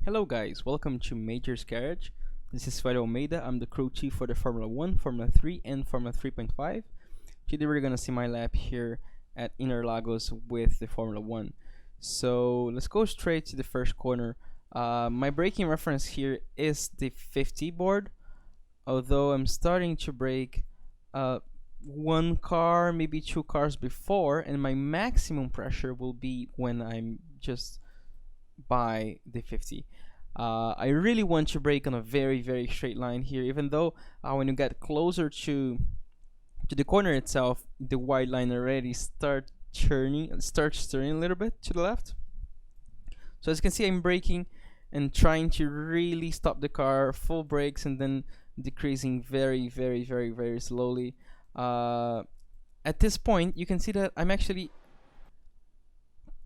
Hello guys, welcome to Major's Garage. This is Suellio. I'm the crew chief for the Formula 1, Formula 3 and Formula 3.5. Today we're gonna see my lap here at Interlagos with the Formula 1. So let's go straight to the first corner. My braking reference here is the 50 board, although I'm starting to brake one car, maybe two cars before, and my maximum pressure will be when I'm just by the 50. I really want to brake on a very straight line here, even though when you get closer to the corner itself, the white line already starts turning a little bit to the left. So as you can see, I'm braking and trying to really stop the car, full brakes, and then decreasing very slowly. At this point, you can see that I'm actually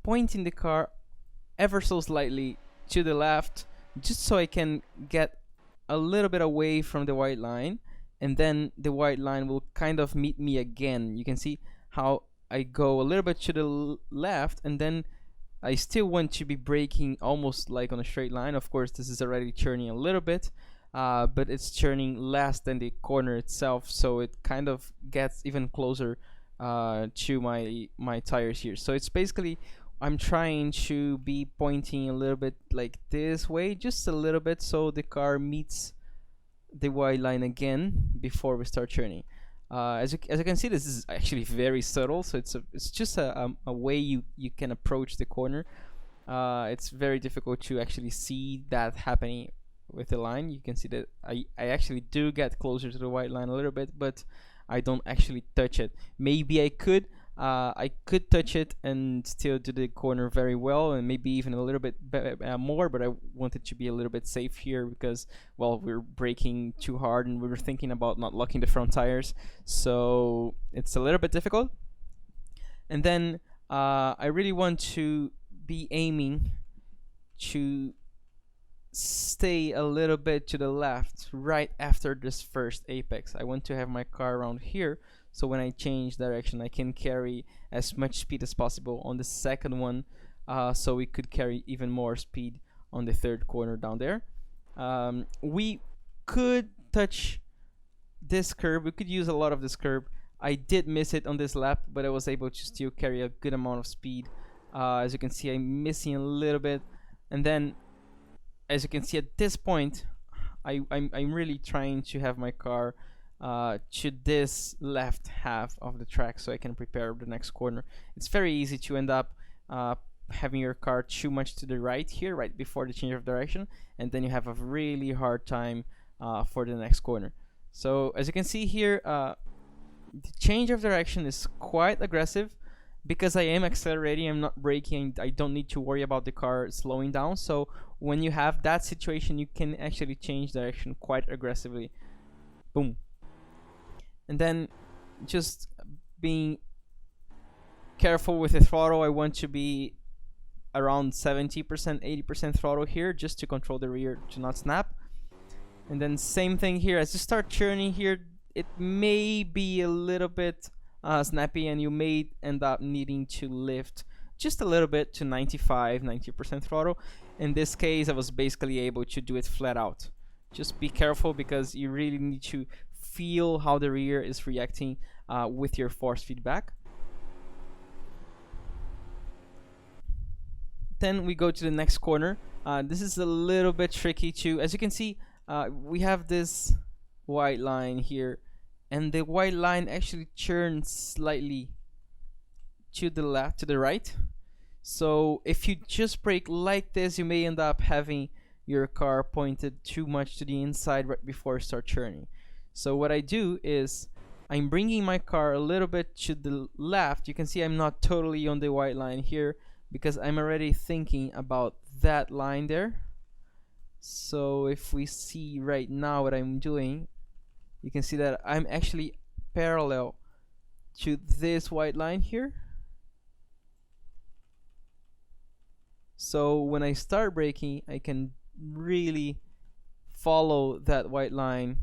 pointing the car ever so slightly to the left, just so I can get a little bit away from the white line, and then the white line will kind of meet me again. You can see how I go a little bit to the left, and then I still want to be braking almost like on a straight line. Of course, this is already turning a little bit, but it's turning less than the corner itself, so it kind of gets even closer to my tires here. So it's basically I'm trying to be pointing a little bit like this way, just a little bit, so the car meets the white line again before we start turning. As you can see, this is actually very subtle, so it's just a way you can approach the corner. It's very difficult to actually see that happening with the line. You can see that I actually do get closer to the white line a little bit, but I don't actually touch it. Maybe I could touch it and still do the corner very well, and maybe even a little bit more, but I wanted to be a little bit safe here because, well, we're braking too hard and we were thinking about not locking the front tires, so it's a little bit difficult. And then I really want to be aiming to stay a little bit to the left right after this first apex. I want to have my car around here, so when I change direction I can carry as much speed as possible on the second one, so we could carry even more speed on the third corner down there. We could touch this curb, we could use a lot of this curb. I did miss it on this lap, but I was able to still carry a good amount of speed. As you can see, I'm missing a little bit, and then as you can see at this point, I'm really trying to have my car to this left half of the track so I can prepare the next corner. It's very easy to end up having your car too much to the right here, right before the change of direction, and then you have a really hard time for the next corner. So as you can see here, the change of direction is quite aggressive. Because I am accelerating, I'm not braking, I don't need to worry about the car slowing down. So when you have that situation, you can actually change direction quite aggressively. Boom. And then just being careful with the throttle. I want to be around 70%, 80% throttle here, just to control the rear to not snap. And then same thing here, as you start turning here, it may be a little bit snappy, and you may end up needing to lift just a little bit to 90% throttle. In this case, I was basically able to do it flat out. Just be careful, because you really need to feel how the rear is reacting with your force feedback. Then we go to the next corner. This is a little bit tricky too. As you can see, we have this white line here, and the white line actually turns slightly to the left, to the right. So if you just brake like this, you may end up having your car pointed too much to the inside right before you start turning. So what I do is I'm bringing my car a little bit to the left. You can see I'm not totally on the white line here, because I'm already thinking about that line there. So if we see right now what I'm doing, you can see that I'm actually parallel to this white line here. So when I start braking, I can really follow that white line,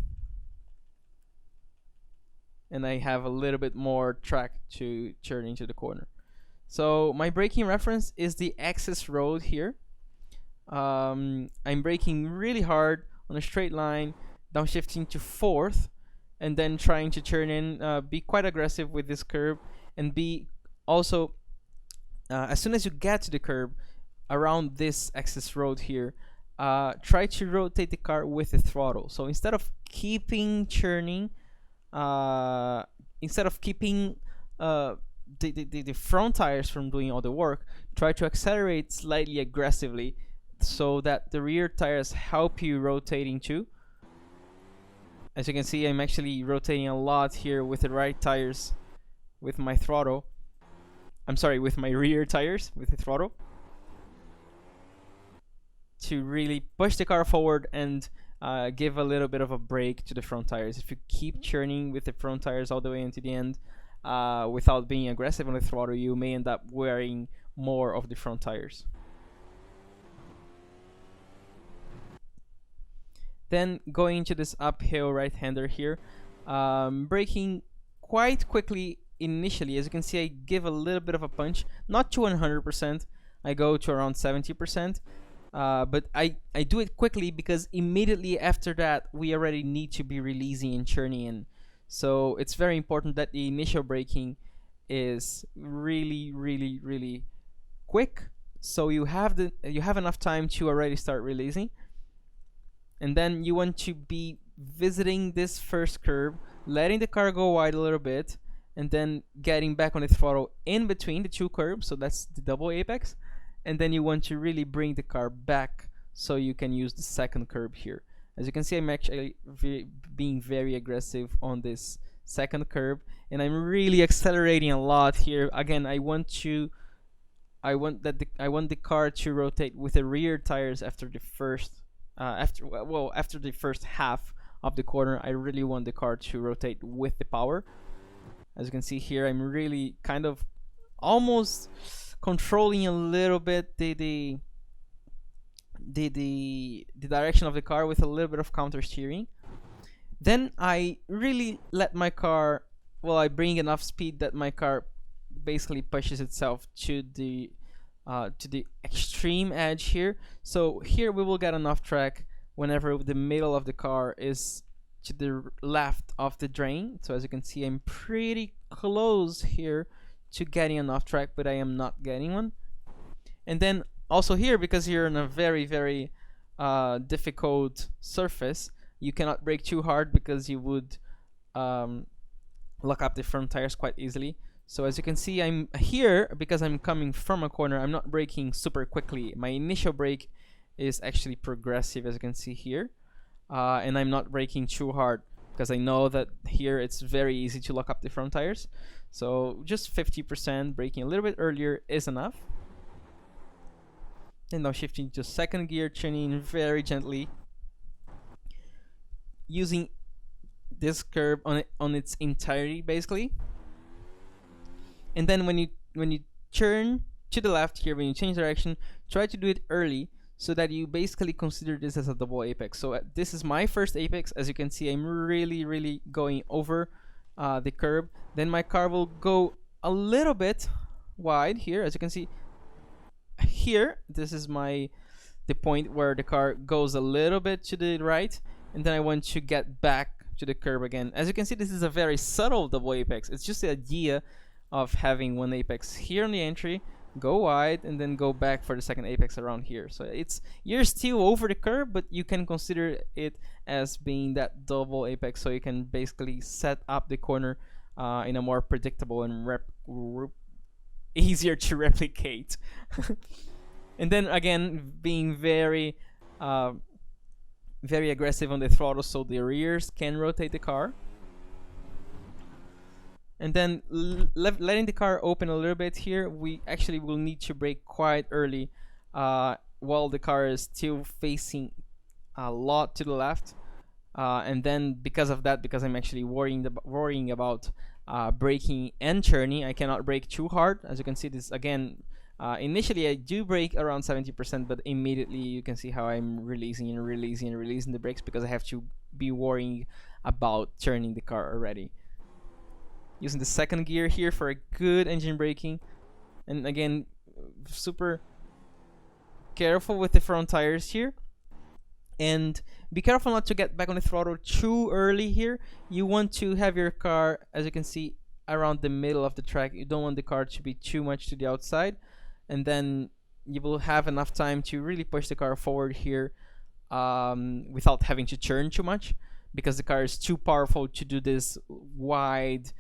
and I have a little bit more track to turn into the corner. So my braking reference is the access road here. I'm braking really hard on a straight line, downshifting to fourth, and then trying to turn in, be quite aggressive with this curb, and be also, as soon as you get to the curb, around this access road here, try to rotate the car with the throttle. So instead of keeping churning, instead of keeping the front tires from doing all the work, try to accelerate slightly aggressively so that the rear tires help you rotating too. As you can see, I'm actually rotating a lot here with the right tires with my throttle. I'm sorry, with my rear tires with the throttle, to really push the car forward and give a little bit of a break to the front tires. If you keep churning with the front tires all the way into the end without being aggressive on the throttle, you may end up wearing more of the front tires. Then going into this uphill right-hander here, braking quite quickly initially. As you can see, I give a little bit of a punch, not to 100%. I go to around 70%. But I do it quickly because immediately after that we already need to be releasing and churning in. So it's very important that the initial braking is really quick, so you have enough time to already start releasing. And then you want to be visiting this first curve, letting the car go wide a little bit, and then getting back on the throttle in between the two curves, so that's the double apex. And then you want to really bring the car back so you can use the second curb here. As you can see, I'm actually being very aggressive on this second curb, and I'm really accelerating a lot here. Again, I want the car to rotate with the rear tires after the first after the first half of the corner. I really want the car to rotate with the power. As you can see here, I'm really kind of almost controlling a little bit the direction of the car with a little bit of counter steering. Then I really let my car, I bring enough speed that my car basically pushes itself to the extreme edge here. So here we will get enough track whenever the middle of the car is to the left of the drain. So as you can see, I'm pretty close here to getting enough track, but I am not getting one. And then also here, because you're on a very difficult surface, you cannot brake too hard because you would lock up the front tires quite easily. So as you can see, I'm here because I'm coming from a corner. I'm not braking super quickly. My initial brake is actually progressive, as you can see here, and I'm not braking too hard because I know that here it's very easy to lock up the front tires. So just 50%, braking a little bit earlier is enough. And now shifting to second gear, tuning very gently, using this curve on its entirety basically. And then when you turn to the left here, when you change direction, try to do it early so that you basically consider this as a double apex. So this is my first apex. As you can see, I'm really going over the curb. Then my car will go a little bit wide here. As you can see here, this is the point where the car goes a little bit to the right, and then I want to get back to the curb again. As you can see, this is a very subtle double apex. It's just the idea of having one apex here on the entry, go wide, and then go back for the second apex around here. So you're still over the curb, but you can consider it as being that double apex, so you can basically set up the corner in a more predictable and easier to replicate. And then again, being very aggressive on the throttle so the rears can rotate the car. And then letting the car open a little bit here, we actually will need to brake quite early while the car is still facing a lot to the left. And then because of that, because I'm actually worrying about braking and turning, I cannot brake too hard. As you can see, this again, initially I do brake around 70%, but immediately you can see how I'm releasing the brakes because I have to be worrying about turning the car already. Using the second gear here for a good engine braking, and again, super careful with the front tires here, and be careful not to get back on the throttle too early here. You want to have your car, as you can see, around the middle of the track. You don't want the car to be too much to the outside, and then you will have enough time to really push the car forward here without having to turn too much, because the car is too powerful to do this wide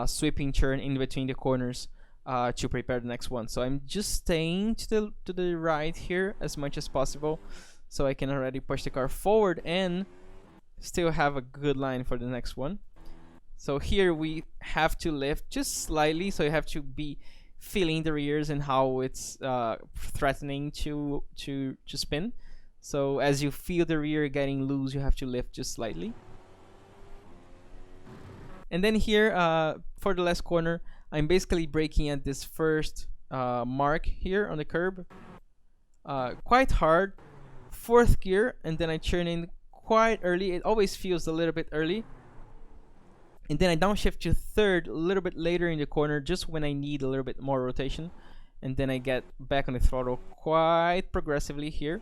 sweeping turn in between the corners to prepare the next one. So I'm just staying to the right here as much as possible, so I can already push the car forward and still have a good line for the next one. So here we have to lift just slightly, so you have to be feeling the rears and how it's threatening to spin. So as you feel the rear getting loose, you have to lift just slightly. And then here, for the last corner, I'm basically braking at this first mark here on the curb. Quite hard. 4th gear, and then I turn in quite early. It always feels a little bit early. And then I downshift to 3rd a little bit later in the corner, just when I need a little bit more rotation. And then I get back on the throttle quite progressively here.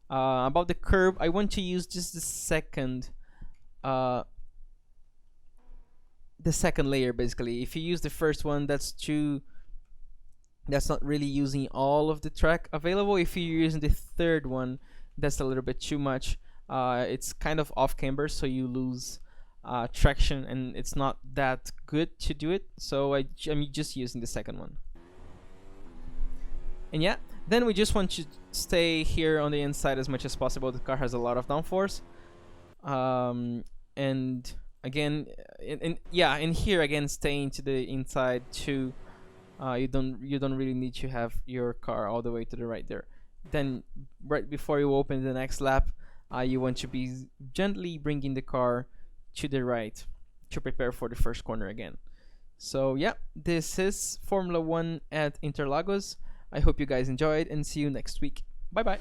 About the curb, I want to use just the second layer, basically. If you use the first one, that's not really using all of the track available. If you're using the 3rd one, that's a little bit too much. It's kind of off camber, so you lose traction, and it's not that good to do it. So I'm just using the 2nd one. And yeah, then we just want to stay here on the inside as much as possible. The car has a lot of downforce. And again, in here again, staying to the inside too. You don't really need to have your car all the way to the right there. Then right before you open the next lap, you want to be gently bringing the car to the right to prepare for the first corner again. So yeah, this is Formula 1 at Interlagos. I hope you guys enjoyed, and see you next week. Bye bye.